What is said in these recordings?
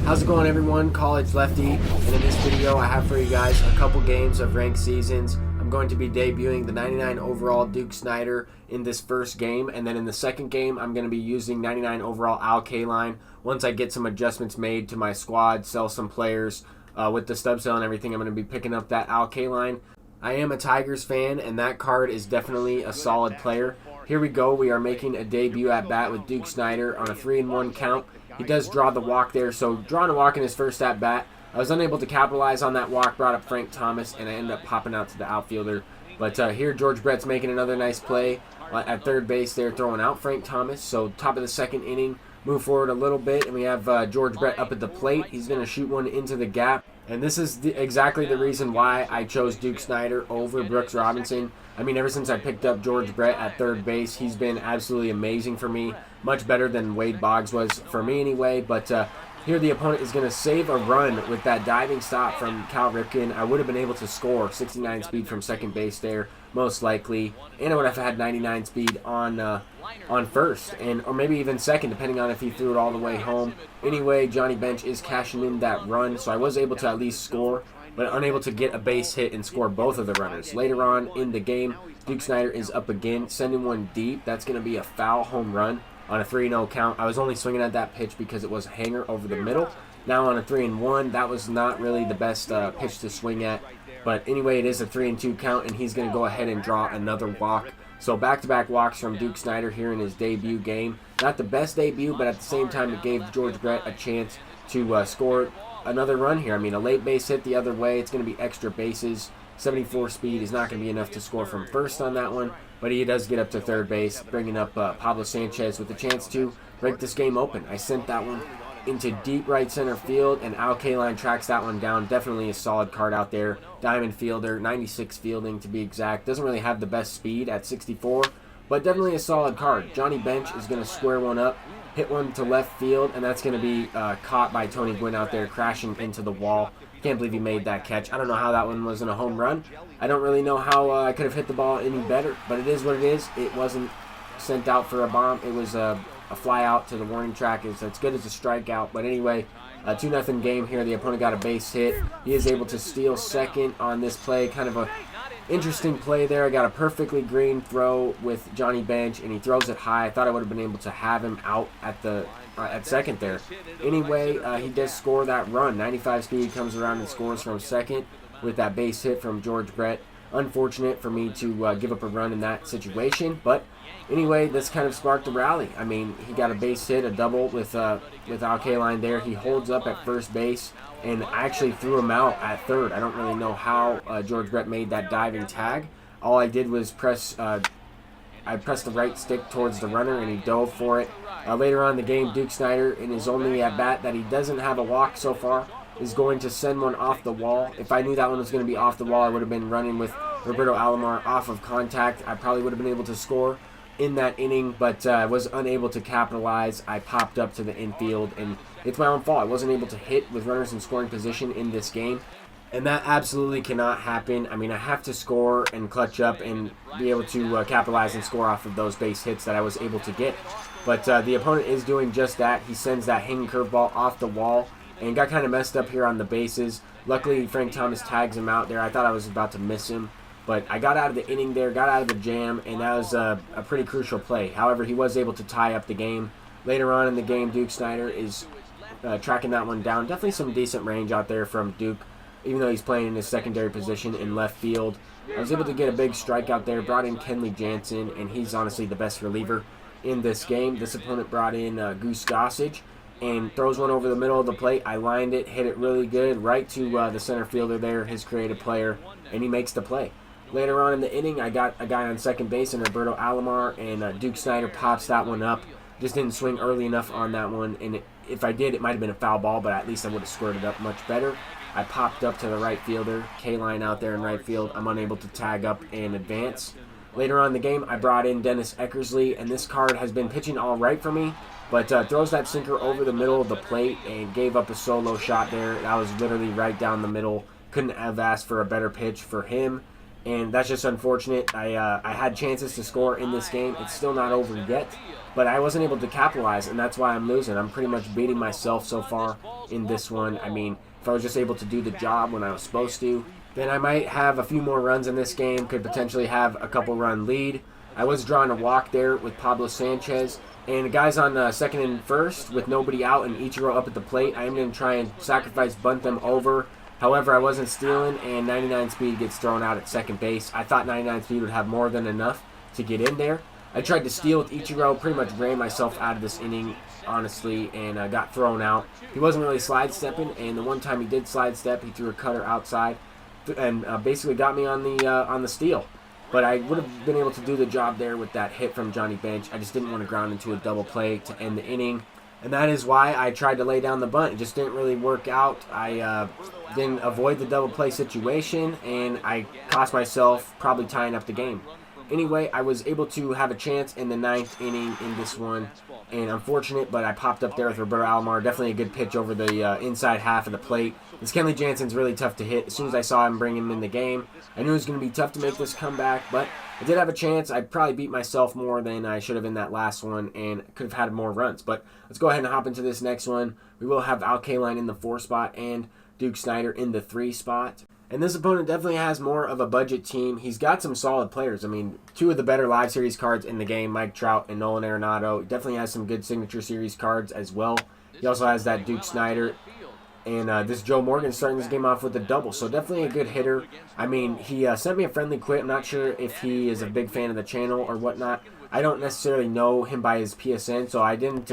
How's it going, everyone? College Lefty, and in this video I have for you guys a couple games of ranked seasons. I'm going to be debuting the 99 overall Duke Snider in this first game, and then in the second game I'm going to be using 99 overall Al Kaline. Once I get some adjustments made to my squad, sell some players with the stub sale and everything, I'm going to be picking up that Al Kaline. I am a Tigers fan, and that card is definitely a solid player. Here we go. We are making a debut at bat with Duke Snider on a 3-1 count. He does draw the walk there, so drawing a walk in his first at bat. I was unable to capitalize on that walk, brought up Frank Thomas, and I ended up popping out to the outfielder. But here George Brett's making another nice play at third base there, throwing out Frank Thomas. So top of the second inning, move forward a little bit, and we have George Brett up at the plate. He's going to shoot one into the gap. And this is exactly the reason why I chose Duke Snider over Brooks Robinson. I mean, ever since I picked up George Brett at third base, he's been absolutely amazing for me. Much better than Wade Boggs was for me anyway. But here the opponent is going to save a run with that diving stop from Cal Ripken. I would have been able to score 69 speed from second base there, most likely. And I would have had 99 speed on first, or maybe even second, depending on if he threw it all the way home. Anyway, Johnny Bench is cashing in that run, so I was able to at least score, but unable to get a base hit and score both of the runners. Later on in the game, Duke Snider is up again, sending one deep. That's going to be a foul home run on a 3-0 count. I was only swinging at that pitch because it was a hanger over the middle. Now on a 3-1, that was not really the best pitch to swing at. But anyway, it is a 3-2 count, and he's going to go ahead and draw another walk. So back-to-back walks from Duke Snider here in his debut game. Not the best debut, but at the same time it gave George Brett a chance to score another run here. I mean, a late base hit the other way. It's going to be extra bases. 74 speed is not going to be enough to score from first on that one, but he does get up to third base, bringing up Pablo Sanchez with a chance to break this game open. I sent that one into deep right center field, and Al Kaline tracks that one down. Definitely a solid card out there. Diamond fielder, 96 fielding to be exact. Doesn't really have the best speed at 64, but definitely a solid card. Johnny Bench is going to square one up, hit one to left field, and that's going to be caught by Tony Gwynn out there, crashing into the wall. Can't believe he made that catch. I don't know how that one wasn't a home run. I don't really know how I could have hit the ball any better, but it is what it is. It wasn't sent out for a bomb. It was a fly out to the warning track. It's as good as a strikeout. But anyway, a 2-0 game here. The opponent got a base hit. He is able to steal second on this play. Kind of a interesting play there. I got a perfectly green throw with Johnny Bench, and he throws it high. I thought I would have been able to have him out at second there. Anyway, he does score that run. 95 speed, comes around and scores from second with that base hit from George Brett. Unfortunate for me to give up a run in that situation, but anyway, this kind of sparked a rally. I mean, he got a base hit, a double with Al Kaline there. He holds up at first base, and I actually threw him out at third. I don't really know how George Brett made that diving tag. All I did was press the right stick towards the runner, and he dove for it. Later on in the game, Duke Snider, in his only at-bat that he doesn't have a walk so far, is going to send one off the wall. If I knew that one was going to be off the wall, I would have been running with Roberto Alomar off of contact. I probably would have been able to score in that inning, but I was unable to capitalize. I popped up to the infield, and it's my own fault. I wasn't able to hit with runners in scoring position in this game, and that absolutely cannot happen. I mean, I have to score and clutch up and be able to capitalize and score off of those base hits that I was able to get. But the opponent is doing just that. He sends that hanging curveball off the wall and got kind of messed up here on the bases. Luckily, Frank Thomas tags him out there. I thought I was about to miss him, but I got out of the inning there, got out of the jam, and that was a pretty crucial play. However, he was able to tie up the game. Later on in the game, Duke Snider is tracking that one down. Definitely some decent range out there from Duke, even though he's playing in his secondary position in left field. I was able to get a big strikeout there, brought in Kenley Jansen, and he's honestly the best reliever in this game. This opponent brought in Goose Gossage and throws one over the middle of the plate. I lined it, hit it really good, right to the center fielder there, his creative player, and he makes the play. Later on in the inning, I got a guy on second base, and Roberto Alomar, and Duke Snider pops that one up. Just didn't swing early enough on that one, and if I did, it might have been a foul ball, but at least I would have squared it up much better. I popped up to the right fielder, Kaline out there in right field. I'm unable to tag up and advance. Later on in the game, I brought in Dennis Eckersley, and this card has been pitching all right for me, but throws that sinker over the middle of the plate and gave up a solo shot there. That was literally right down the middle. Couldn't have asked for a better pitch for him. and that's just unfortunate. I had chances to score in this game. It's still not over yet, but I wasn't able to capitalize, and that's why I'm losing. I'm pretty much beating myself so far in this one. I mean, if I was just able to do the job when I was supposed to, then I might have a few more runs in this game, could potentially have a couple run lead. I was drawing a walk there with Pablo Sanchez, and the guys on second and first with nobody out and Ichiro up at the plate. I am going to try and sacrifice bunt them over. However, I wasn't stealing, and 99 speed gets thrown out at second base. I thought 99 speed would have more than enough to get in there. I tried to steal with Ichiro, pretty much ran myself out of this inning, honestly, and got thrown out. He wasn't really slide stepping, and the one time he did slide step, he threw a cutter outside and basically got me on the steal. But I would have been able to do the job there with that hit from Johnny Bench. I just didn't want to ground into a double play to end the inning. And that is why I tried to lay down the bunt. It just didn't really work out. I didn't avoid the double play situation, and I cost myself probably tying up the game. Anyway, I was able to have a chance in the 9th inning in this one, and unfortunate, but I popped up there with Roberto Alomar. Definitely a good pitch over the inside half of the plate. This Kenley Jansen's really tough to hit. As soon as I saw him bring him in the game, I knew it was going to be tough to make this comeback, but I did have a chance. I probably beat myself more than I should have in that last one, and could have had more runs. But let's go ahead and hop into this next one. We will have Al Kaline in the 4 spot and Duke Snider in the 3 spot. And this opponent definitely has more of a budget team. He's got some solid players. I mean, 2 of the better live series cards in the game, Mike Trout and Nolan Arenado. Definitely has some good signature series cards as well. He also has that Duke Snider. And this Joe Morgan starting this game off with a double. So definitely a good hitter. I mean, he sent me a friendly quit. I'm not sure if he is a big fan of the channel or whatnot. I don't necessarily know him by his PSN, so I didn't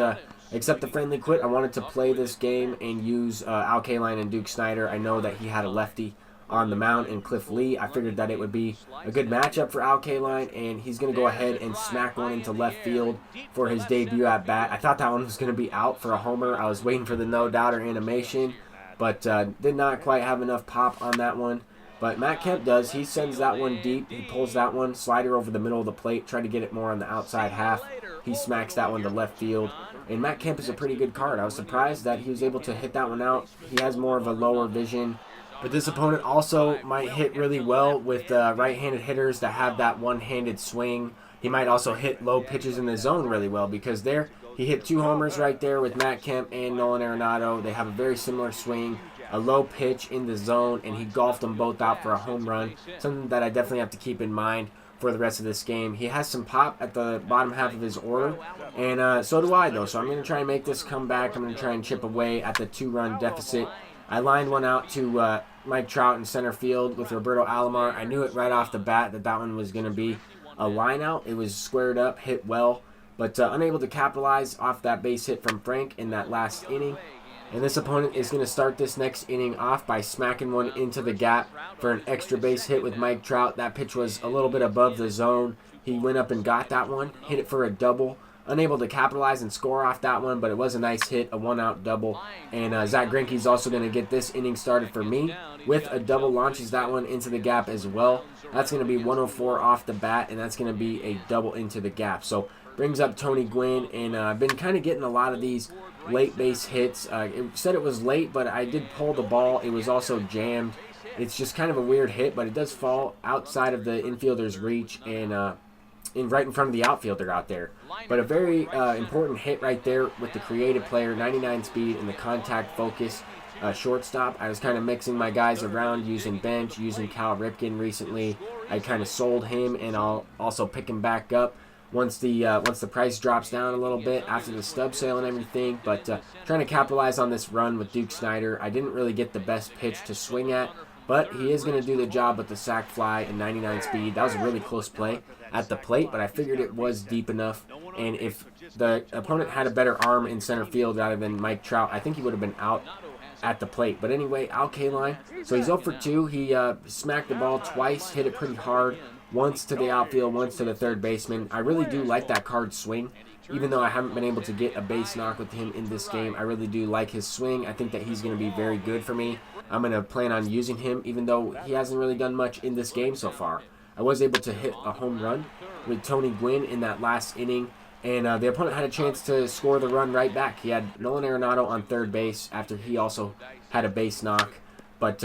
accept the friendly quit. I wanted to play this game and use Al Kaline and Duke Snider. I know that he had a lefty on the mound in Cliff Lee. I figured that it would be a good matchup for Al Kaline, and he's going to go ahead and smack one into left field for his debut at bat. I thought that one was going to be out for a homer. I was waiting for the no-doubter animation, but did not quite have enough pop on that one. But Matt Kemp does. He sends that one deep. He pulls that one, slider over the middle of the plate, try to get it more on the outside half. He smacks that one to left field. And Matt Kemp is a pretty good card. I was surprised that he was able to hit that one out. He has more of a lower vision. But this opponent also might hit really well with right-handed hitters that have that one-handed swing. He might also hit low pitches in the zone really well, because there he hit 2 homers right there with Matt Kemp and Nolan Arenado. They have a very similar swing, a low pitch in the zone, and he golfed them both out for a home run. Something that I definitely have to keep in mind for the rest of this game. He has some pop at the bottom half of his order, and so do I, though. So I'm going to try and make this comeback. I'm going to try and chip away at the 2-run deficit. I lined one out to Mike Trout in center field with Roberto Alomar. I knew it right off the bat that that one was going to be a line out. It was squared up, hit well, but unable to capitalize off that base hit from Frank in that last inning. And this opponent is going to start this next inning off by smacking one into the gap for an extra base hit with Mike Trout. That pitch was a little bit above the zone. He went up and got that one, hit it for a double. Unable to capitalize and score off that one, but it was a nice hit, a 1-out double. And Zach Greinke's also going to get this inning started for me with a double, launches that one into the gap as well. That's going to be 104 off the bat, and that's going to be a double into the gap. So brings up Tony Gwynn, and I've been kind of getting a lot of these late base hits. It said it was late, but I did pull the ball. It was also jammed. It's just kind of a weird hit, but it does fall outside of the infielder's reach and right in front of the outfielder out there. But a very important hit right there with the creative player, 99 speed and the contact focus shortstop. I was kind of mixing my guys around using Bench, using Cal Ripken recently. I kind of sold him, and I'll also pick him back up once the price drops down a little bit after the stub sale and everything. But trying to capitalize on this run with Duke Snider. I didn't really get the best pitch to swing at, but he is going to do the job with the sac fly and 99 speed. That was a really close play at the plate, but I figured it was deep enough. And if the opponent had a better arm in center field rather than Mike Trout, I think he would have been out at the plate. But anyway, Al Kaline, so he's 0 for 2. He smacked the ball twice, hit it pretty hard, once to the outfield, once to the third baseman. I really do like that card swing. Even though I haven't been able to get a base knock with him in this game, I really do like his swing. I think that he's going to be very good for me. I'm going to plan on using him, even though he hasn't really done much in this game so far. I was able to hit a home run with Tony Gwynn in that last inning, and the opponent had a chance to score the run right back. He had Nolan Arenado on third base after he also had a base knock. But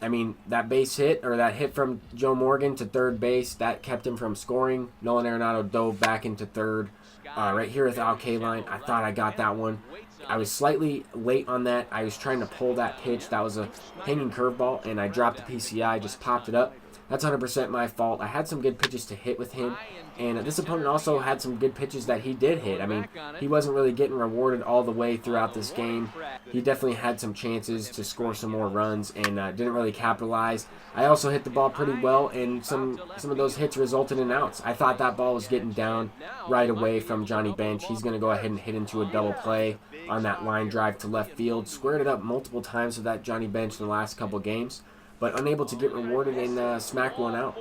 I mean, that base hit, or that hit from Joe Morgan to third base, that kept him from scoring. Nolan Arenado dove back into third. Right here with Al Kaline, I thought I got that one. I was slightly late on that. I was trying to pull that pitch. That was a hanging curveball, and I dropped the PCI, just popped it up. That's 100% my fault. I had some good pitches to hit with him, and this opponent also had some good pitches that he did hit. I mean, he wasn't really getting rewarded all the way throughout this game. He definitely had some chances to score some more runs and didn't really capitalize. I also hit the ball pretty well, and some of those hits resulted in outs. I thought that ball was getting down right away from Johnny Bench. He's going to go ahead and hit into a double play on that line drive to left field. Squared it up multiple times with that Johnny Bench in the last couple games, but unable to get rewarded and smack one out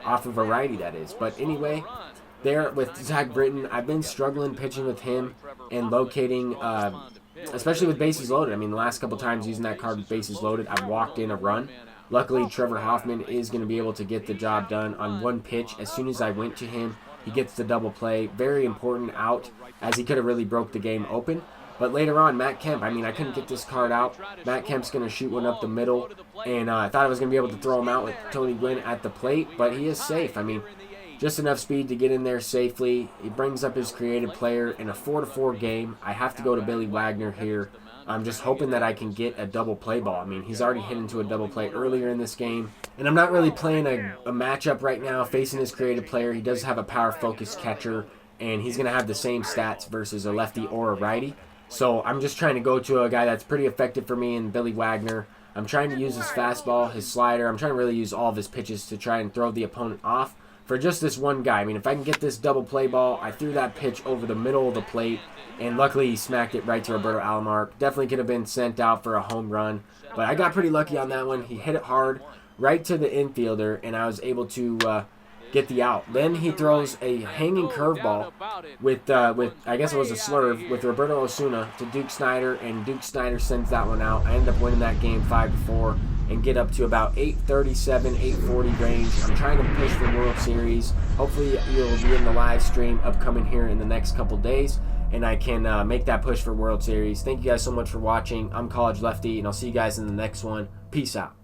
off of a righty, that is. But anyway, there with Zach Britton, I've been struggling pitching with him and locating, especially with bases loaded. I mean, the last couple times using that card with bases loaded, I've walked in a run. Luckily, Trevor Hoffman is going to be able to get the job done on one pitch. As soon as I went to him, he gets the double play. Very important out, as he could have really broke the game open. But later on, Matt Kemp, I mean, I couldn't get this card out. Matt Kemp's going to shoot one up the middle, and I thought I was going to be able to throw him out with Tony Gwynn at the plate, but he is safe. I mean, just enough speed to get in there safely. He brings up his creative player in a 4-4 game. I have to go to Billy Wagner here. I'm just hoping that I can get a double play ball. I mean, he's already hit into a double play earlier in this game. And I'm not really playing a matchup right now facing his creative player. He does have a power-focused catcher, and he's going to have the same stats versus a lefty or a righty. So I'm just trying to go to a guy that's pretty effective for me in Billy Wagner. I'm trying to use his fastball, his slider. I'm trying to really use all of his pitches to try and throw the opponent off for just this one guy. I mean, if I can get this double play ball, I threw that pitch over the middle of the plate, and luckily he smacked it right to Roberto Alomar. Definitely could have been sent out for a home run, but I got pretty lucky on that one. He hit it hard right to the infielder, and I was able to get the out. Then he throws a hanging curveball with I guess it was a slurve with Roberto Osuna to Duke Snider, and Duke Snider sends that one out. I end up winning that game 5-4 and get up to about 837, 840 range. I'm trying to push for World Series. Hopefully you'll be in the live stream upcoming here in the next couple days, and I can make that push for World Series. Thank you guys so much for watching. I'm College Lefty, and I'll see you guys in the next one. Peace out.